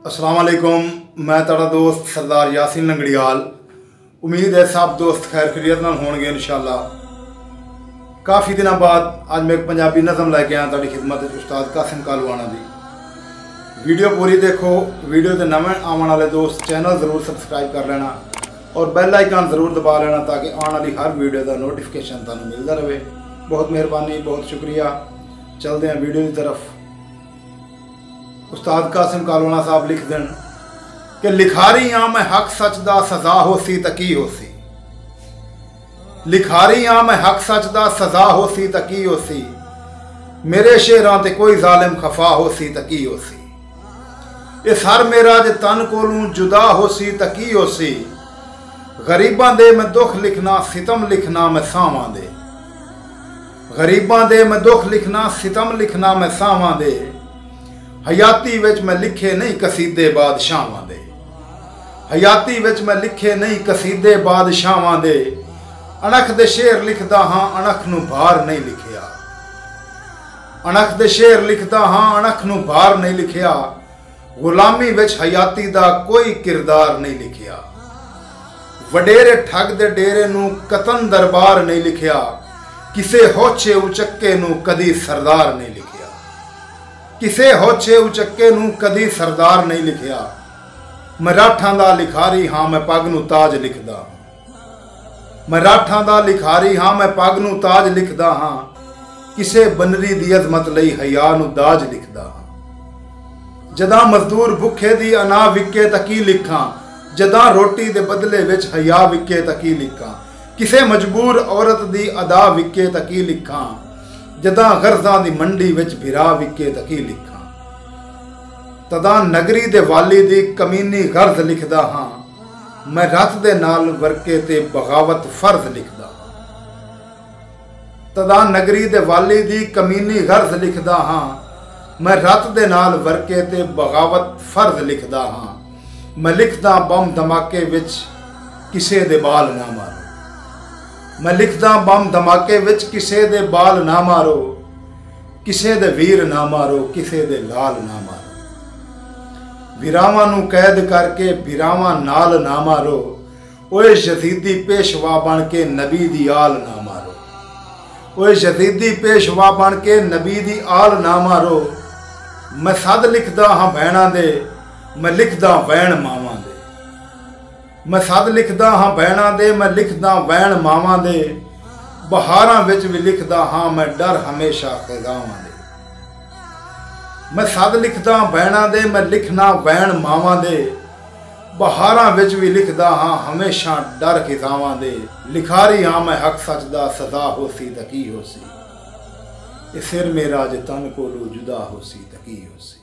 अस्सलाम वालेकुम। मैं तेरा दोस्त सरदार यासीन लंगड़ियाल। उम्मीद है सब दोस्त खैर खैरियत नाल होणगे इंशाअल्लाह। काफ़ी दिनों बाद आज मैं एक पंजाबी नज़म लैके आया तुहाडी खिदमत उस्ताद कासिम कालवाना दी। वीडियो पूरी देखो। वीडियो ते नवें आने वाले दोस्त चैनल ज़रूर सबसक्राइब कर लेना और बैल आइकन ज़रूर दबा लेना ताकि आने वाली हर वीडियो का नोटिफिकेशन तुहानूं मिलता रहे। बहुत मेहरबानी, बहुत शुक्रिया। चलते हैं वीडियो की तरफ। उस्ताद कासिम कालवाना साहब लिख दें कि लिखारी हाँ मैं हक सच दा सजा हो सी तकी हो सी। लिखारी हाँ मैं हक सच दा सजा हो सी तकी हो सी। मेरे शेरां ते कोई जालिम खफा हो सी तकी हो सी। इस हर मेरा जे तन कोलूं जुदा हो सी तकी हो सी। गरीबां दे मैं दुख लिखना सितम लिखना मैं सावां दे। गरीबां दे मैं दुख लिखना सितम लिखना मैं सावां दे। हयाती विच मैं लिखे नहीं कसीदे बादशाहां दे। हयाती विच मैं लिखे नहीं कसीदे बादशाहां दे। अणख दे शेर लिखदा हाँ अणख नूं भार नहीं लिखिया। अणख दे शेर लिखदा हाँ अणख नूं भार नहीं लिखिया। गुलामी विच हयाती दा कोई किरदार नहीं लिखिया। वडेरे ठग दे डेरे नूं कतन दरबार नहीं लिखिया। किसे होछे उचक्के नूं कदी सरदार नहीं लिखिया। किसे होछे उचक्के नूं कदी सरदार नहीं लिखिया। मराठां दा लिखारी हाँ मैं पग नूं ताज लिखदा। मराठां दा लिखारी हाँ मैं पग नूं ताज लिखदा हाँ। किसे बनरी दी अजमत लई हया नूं दाज लिखदा हाँ। जदां मजदूर भुखे दी अना विके तकी लिखां। जदां रोटी दे बदले विच हया विके तकी लिखां। किसे मजबूर औरत दी अदा विके तकी लिखां। जदां गर्जां दी मंडी विच भिरा विके तकी लिखां। तदां नगरी दे वाली दी कमीनी गर्ज लिखदा हाँ। मैं रत दे नाल वर्के ते बगावत फर्ज लिखदा हाँ। तदां नगरी दे वाली दी कमीनी गर्ज लिखदा हाँ। मैं रत दे नाल वर्के ते बगावत फर्ज लिखदा हाँ। मैं लिखदा बम धमाके विच किसे दे बाल ना मारो। मैं लिखदा बम धमाके विच किसे दे बाल ना मारो। किसे दे वीर ना मारो किसे दे लाल ना मारो। वीरावां नूं कैद करके वीरावां नाल ना मारो। ओए यजीदी पेशवा बन के नबी दी आल ना मारो। ओए यजीदी पेशवा बन के नबी दी आल ना मारो। मैं सद लिखदा हाँ भैणां दे मैं लिखदा वैण मावां दे। मैं सद लिखदा हाँ भैणां दे मैं लिखदा वैण मावां दे। बहारां विच भी लिखदा हाँ मैं डर हमेशा खिज़ावां दे। मैं सद लिखदा भैणां दे मैं लिखना वैण मावां दे। बहारां विच भी लिखदा हाँ हमेशा डर खिज़ावां दे। लिखारी हाँ मैं हक सच दा सजा हो सी तकी हो सी। ए सिर मेरा जे तन कोलू जुदा हो सी तकी हो सी।